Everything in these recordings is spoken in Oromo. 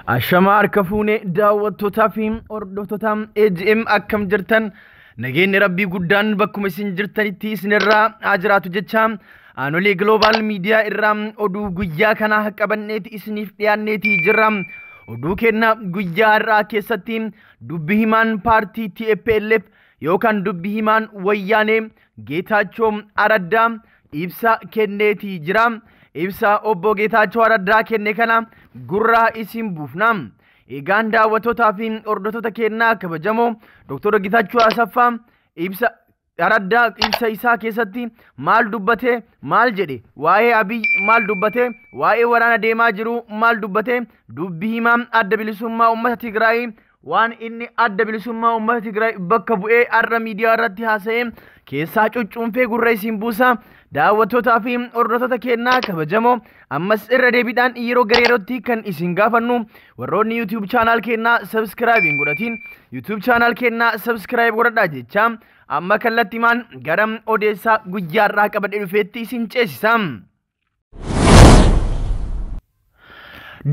Ashamaar kafuune daawwattootaa fi hordoftoota AGM akkam jirtan nageenyi rabbii guddaan bakkuma isin jirtanitti isinirraa haa jiraatu jecha aanolee global media irraa oduu guyyaa kana qabanneeti isiniif dhiyaanneeti jirra. Oduu kenna guyyaa irraa keessatti dubbi himaan paartii TPLF yookaan dubbi himaan wayyaanee Geetaachoo Araddaa ibsa kenneeti jira. Ibsa obbo Geetaachoo Araddaa kenne kana gurraa isin buufna. Egaan daawwattootaa fi hordoftoota keenyaa kabajamoo Dr. Geetaachoo Asaffaa ibsa Araddaa ibsa isaa keessatti maal dubbate maal jedhe waa'ee Abiy maal dubbate waa'ee waraana deemaa jiru maal dubbate dubbi himaa adda bilisummaa uummata Tigraay waan inni adda bilisummaa uummata Tigraay bakka bu'ee arra miidiyaa irratti haasa'e keessaa cuccuunfee gurra isin buusa. Daawwattootaa fi hordoftoota keenyaa kabajamoo ammas irra deebiidhaan yeroo gareerootti kan isin gaafannu warroonni YouTube channel keenyaa subscribe hin godhatin YouTube channel keenyaa subscribe godhadhaa jecha amma kallattimaan gara odeessaa guyyaarraa qabadhee dhufeetti isin ceesisa.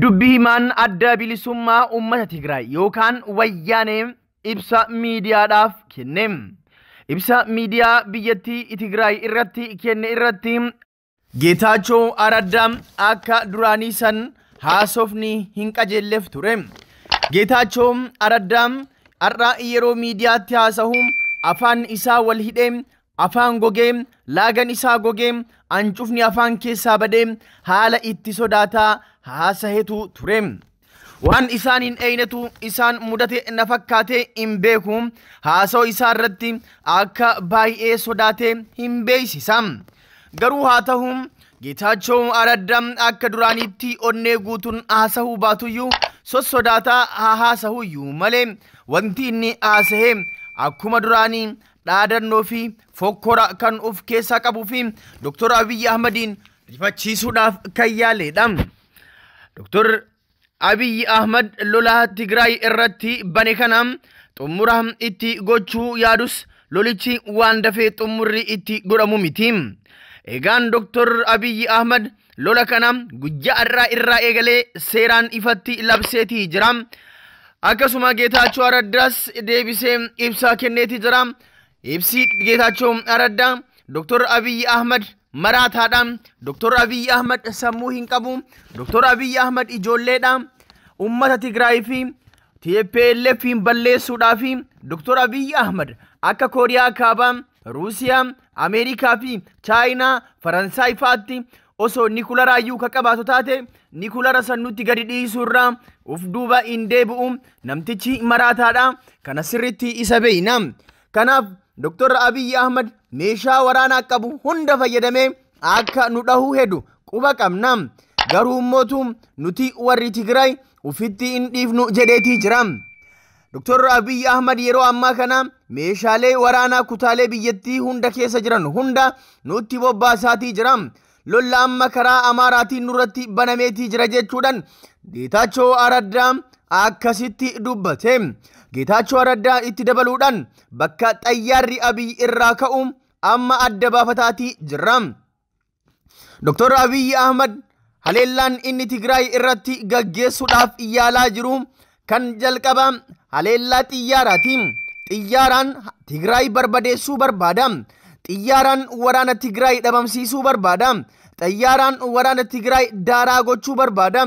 Dubbi himaan adda bilisummaa uummata Tigraay yookaan wayyaanee ibsa miidiyaadhaaf kenne. Ibsa miidiyaa biyyattii Tigraay irratti kenne irratti Geetaachoo Araddaa akka duraanii san haasofni hin qajeelleef ture. Geetaachoo Araddaa har'a yeroo miidiyaatti haasa'u afaan isaa wal hidhee afaan gogee laagan isaa gogee ancufni afaan keessaa badee haala itti sodaataa haasahetu ture. Waan isaaniin eenyatu isaan mudate na fakkaate hin beeku haasa'u isaa irratti akka baay'ee sodaate hin beeksisa. Garuu haa ta'u Geetaachoo Araddaa akka duraanitti onnee guutuun haasa'uu baatuyyuu sossodaataa haasa'uyyuu malee wanti inni haasa'e akkuma duraanii dhaadannoo fi fokkora kan of keessaa qabuu fi Dr. Abiy Ahmediin rifachiisuudhaaf kan yaaleedha. Dr. Abiy Ahmed lola Tigraay irratti bane kana xumura itti gochuu yaadus lolichi waan dafee xumurri itti godhamu miti. Egaan Dr. Abiy Ahmed lola kana guyyaa irraa eegalee seeraan ifatti labseeti jira. Akkasuma Geetaachoo Araddaas deebisee ibsa kenneeti jira. Ibsi Geetaachoo Araddaa Dr. Abiy Ahmed maraataadhaan Dr. Abiy Ahmed sammuu hin qabu. Dr. Abiy Ahmed ijoolleedha. Uummata Tigraay fi TPLF balleessuudhaaf Dr. Abiy Ahmed akka Kooriyaa Kaabaa, Ruusiyaa, Ameerikaa fi Chaayinaa, Faransaay fa'aatti osoo Nikularayyuu ka qabaatu taate Nikulara sannutti gadi dhiisuurraa uf duuba hin deebi'u namtichi maraataadha. Kana sirritti isa beeyna. Kanaaf Dr. Abiy Ahmed meeshaa waraanaa qabu hunda fayyadamee akka nu dhahuu hedu quba qabna. Garuu mootu nuti warri Tigraay ufitti hin dhiifnu jedheetii jira. Dr. Abiy Ahmed yeroo ammaa kana meeshaalee waraanaa kutaalee biyyattii hunda keessa jiran hunda nutti bobbaasatii jira. Lolla amma karaa Amaaraatiin nurratti banameetii jira jechuudhaan Geetaachoo Araddaa akkasitti dubbate. Geetaachoo Araddaa itti dabaluudhaan bakka xayyaarri Abiy irraa ka'u amma adda baafataatii jira. Dr. Abiy Ahmed haleellaan inni Tigraay irratti gaggeessuudhaaf yaalaa jiru kan jalqaba haleellaa xiyyaaraati. Xiyyaaraan Tigraay barbadeessuu barbaada. Xiyyaaraan waraana Tigraay dhabamsiisuu barbaada. Xiyyaaraan waraana Tigraay daaraa gochuu barbaada.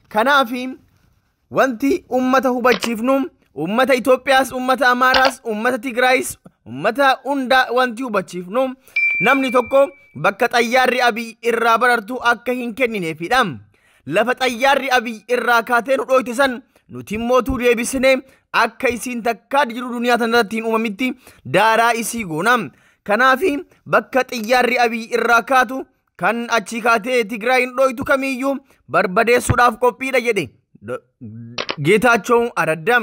Kanaaf wanti ummata hubachiifnu ummata Itoophiyaas, ummata Amaaraas, ummata Tigraayis, ummata hunda wanti hubachiifnu namni tokko bakka xayyaarri Abiy irraa barartu akka hin kennineefidha. Lafa xayyaarri Abiy irraa kaatee nu dhoyte san nuti immootu deebisnee akka isiin takkaa jiru duniyaa tanarratti hin uumamitti daaraa isii goona. Kanaaf bakka xayyaarri Abiy irraa kaatu kan achi kaatee Tigraay hin dhoytu kamiyyuu barbadeessuudhaaf qophiidha jedhe Geetaachoo Araddaa.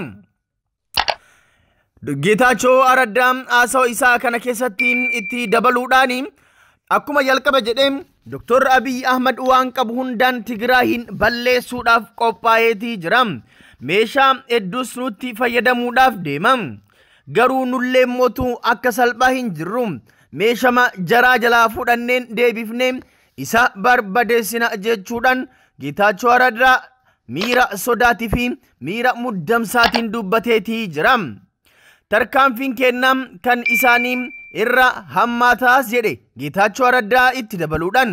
Geetaachoo Araddaa haasawaa isaa kana keessatti itti dabaluudhaan akkuma jalqaba jedhee Dr. Abiy Ahmed waan qabu hundaan Tigraayin balleessuudhaaf qophaa'eetii jira. Meeshaa hedduus nutti fayyadamuudhaaf deema. Garuu nullee mootu akka salphaa hin jirru. Meeshama jaraa jalaa fudhanneen deebifnee isa barbadeessina jechuudhaan Geetaachoo Araddaa miira sodaatii fi miira muddamsaatiin dubbateetii jira. Tarkaanfiin kennam kan isaanii irra hammaataas jedhe Geetaachoo Raddaa itti dabaluudhaan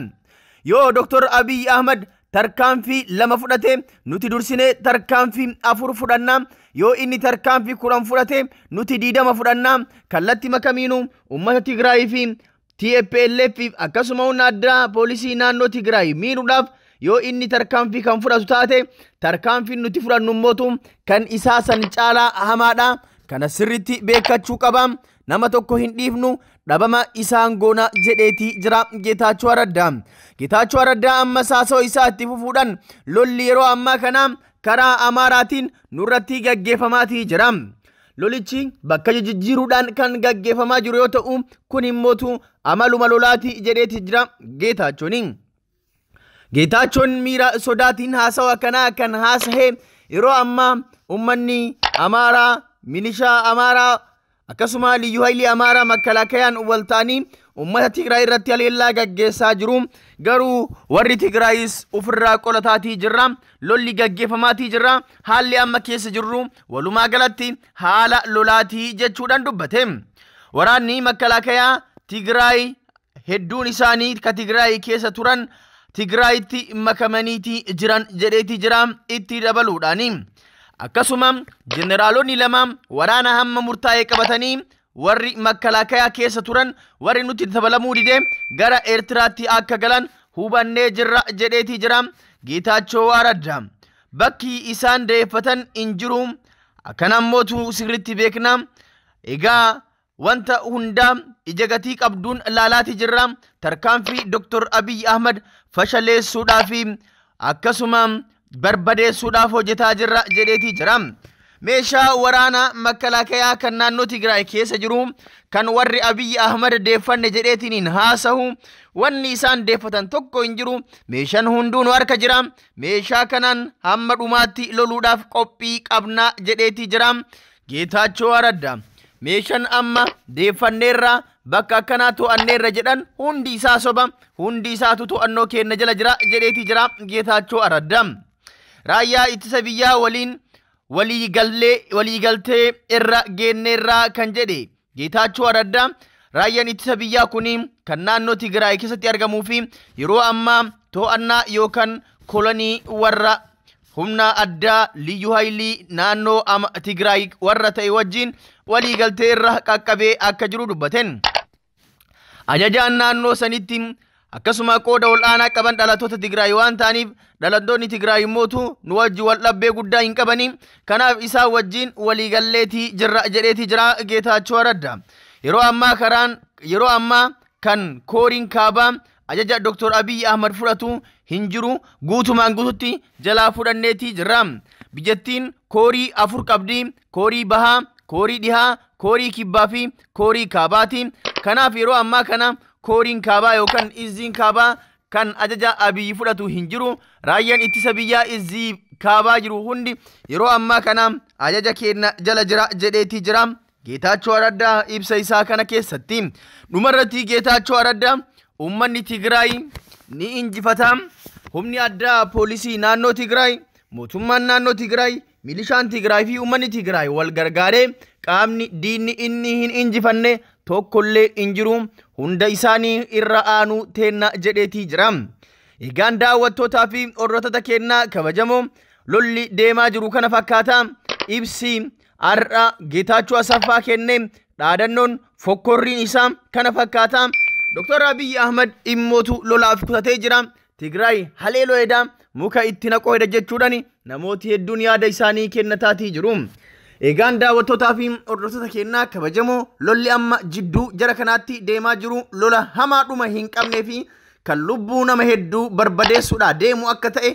yoo Dr. Abiy Ahmed tarkaanfii 2 fudhate nuti dursine tarkaanfii 4 fudhanna yoo inni tarkaanfii 10 fudhate nuti 20 fudhanna kallatti makamiinu ummata Tigraay fi TPLF akkasuma humna addaa poolisii naannoo Tigraay miidhuudhaaf yoo inni tarkaanfii kan fudhatu taate tarkaanfii nuti fudhannu mootu kan isaa san caalaa hamaadha. Kana sirriitti beekachuu qaba. Nama tokko hin dhiifnu dhabama isaan goona jedheeti jira Geetaachoo Raddaa. Geetaachoo Raddaa amma saasoo isaa itti fufuudhaan lolli yeroo ammaa kana karaa Amaaraatiin nurratti gaggeeffamaatii jira. Lolichi bakka jijjiiruudhaan kan gaggeeffamaa jiru yoo ta'u kun immootu amaluma lolaati jedheeti jira Geetaachoon. Geetaachoon miira sodaatiin haasawa kanaa kan haasa'e yeroo ammaa ummanni Amaaraa milishaa Amaaraa akkasuma liyyuu haayilii Amaaraa makkalakayaan waltaanii ummata Tigraay irratti haleellaa gaggeessaa jiru. Garuu warri Tigraayis ofirraa qolataatii jirra. Lolli gaggeeffamaatii jirra. Haalli amma keessa jirru walumaa galatti haala lolaatii jechuudhaan dubbate. Waraanni makkalaakayaa Tigraay hedduun isaanii ka Tigraay keessa turan Tigraayitti makamaniitii jiran jedheetii jira itti dabaluudhaani. Akkasuma jeneraalonni 2 waraana hamma murtaa'e qabatanii warri makkalaakayaa keessa turan warri nuti dabalamuu dide gara Eertiraatti akka galan hubannee jirra jedheetii jira Geetaachoo Raddaa. Bakki isaan deeffatan hin jiru. Akkanammoo sirriitti beekna. Egaa wanta hunda ija gatii qabduun laalaati jirra. Tarkaanfii Dr. Abiy Ahmed fashaleessuudhaaf akkasuma barbadeessuudhaaf hojjetaa jirra jedheetii jira. Meeshaa waraana makkalaakayaa kan naannoo Tigraay keessa jiru kan warri Abiy Ahmed deeffanne jedheetiin haasahu wanni isaan deeffatan tokko hin jiru. Meeshaan hunduun harka jira. Meeshaa kanaan hamma dhumaatti loluudhaaf qophii qabna jedheetii jira Geetaachoo Raddaa. Meeshaan amma deeffanneerra bakka akkanaa to'anneerra jedhan hundi isaa soba. Hundi isaatu to'annoo keenya jala jira jedheetii jira Geetaachoo Raddaa. Raayyaa ittisa biyyaa waliin waliigaltee irra geenneerraa kan jedhe Geetaachoo Raddaa. Raayyaan ittisa biyyaa kun kan naannoo Tigraay keessatti argamuu fi yeroo ammaa to'annaa yookaan kolonii warra humna addaa liyyuu haayilii naannoo Tigraay warra ta'e wajjin waliigaltee irra qaqqabee akka jiru dubbaten. Ajajaan naannoo sanitti akkasuma qooda ol'aanaa qaban dhalattoota Tigraay waan ta'aniif dhalattoonni Tigraay mootu nu wajji wal dhabbee guddaa hin qabani. Kanaaf isaa wajjin waliigalleetii jirra jedheetii jira Geetaachoo Raddaa. Yeroo ammaa kan kooriin kaabaa ajaja Dr. Abiy Ahmed fudhatu hin jiru. Guutumaan guututti jalaa fudhanneetii jirra. Biyyattiin koorii 4 qabdi. Koorii bahaa, koorii dhihaa, koorii kibbaa fi koorii kaabaati. Kanaaf yeroo ammaa kana kooriin kaabaa yookaan izziin kaabaa kan ajaja Abiy fudhatu hin jiru. Raayyaan ittisa biyyaa izzii kaabaa jiru hundi yeroo ammaa kana ajaja keenya jala jira jedheetii jira Geetaachoo Raddaa ibsa isaa kana keessatti. Dhumarratti Geetaachoo Raddaa ummanni Tigraay ni injifata. Humni addaa poolisii naannoo Tigraay, mootummaan naannoo Tigraay, milishaan Tigraay fi ummanni Tigraay wal gargaaree qaamni diinni inni hin injifanne tokkollee hin jiru. Hunda isaanii irra aanu teenna jedheetii jira. Egaan daawwattootaa fi hordoftoota keenyaa kabajamoo lolli deemaa jiru kana fakkaata. Ibsi har'a Geetaachoo Asaffaa kenne dhaadannoon fokkorriin isaa kana fakkaata. Dr. Abiy Ahmed immootu lolaaf kutatee jira. Tigraay haleeloo edaa muka itti naqoo eda jechuudhaan namooti hedduun yaada isaanii kennataatii jiru. Egaan daawwattootaa fi hordoftoota keenyaa kabajamoo lolli amma jidduu jara kanaatti deemaa jiru lola hamaadhuma hin qabnee fi kan lubbuu nama hedduu barbadeessuudha deemu akka ta'e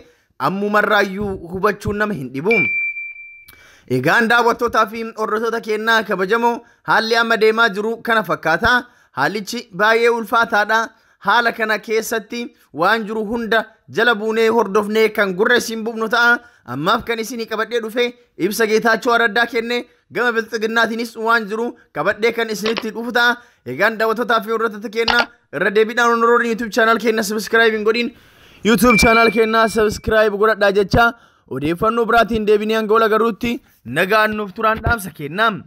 ammumarraayyuu hubachuun nama hin dhibu. Egaan daawwattootaa fi hordoftoota keenyaa kabajamoo haalli amma deemaa jiru kana fakkaata. Haalichi baay'ee ulfaataadha. Haala kana keessatti waan jiru hunda jala buunee hordofnee kan gurra isin buufnu ta'a. Ammaaf kan isinii qabadhee dhufe ibsa Geetaachoo Raddaa kenne gama bilxiginnaatiinis waan jiru qabadhee kan isinitti dhufu ta'a. Egaan daawwattootaa fi hordoftoota keenyaa irra deebiidhaan honooroon YouTube channel keenya subscribe hin godhin YouTube channel keenya subscribe godhadhaa jecha odeeffannoo biraatiin deebinee hanga wal agarruutti nagaan nuuf turaan dhaamsa kennam.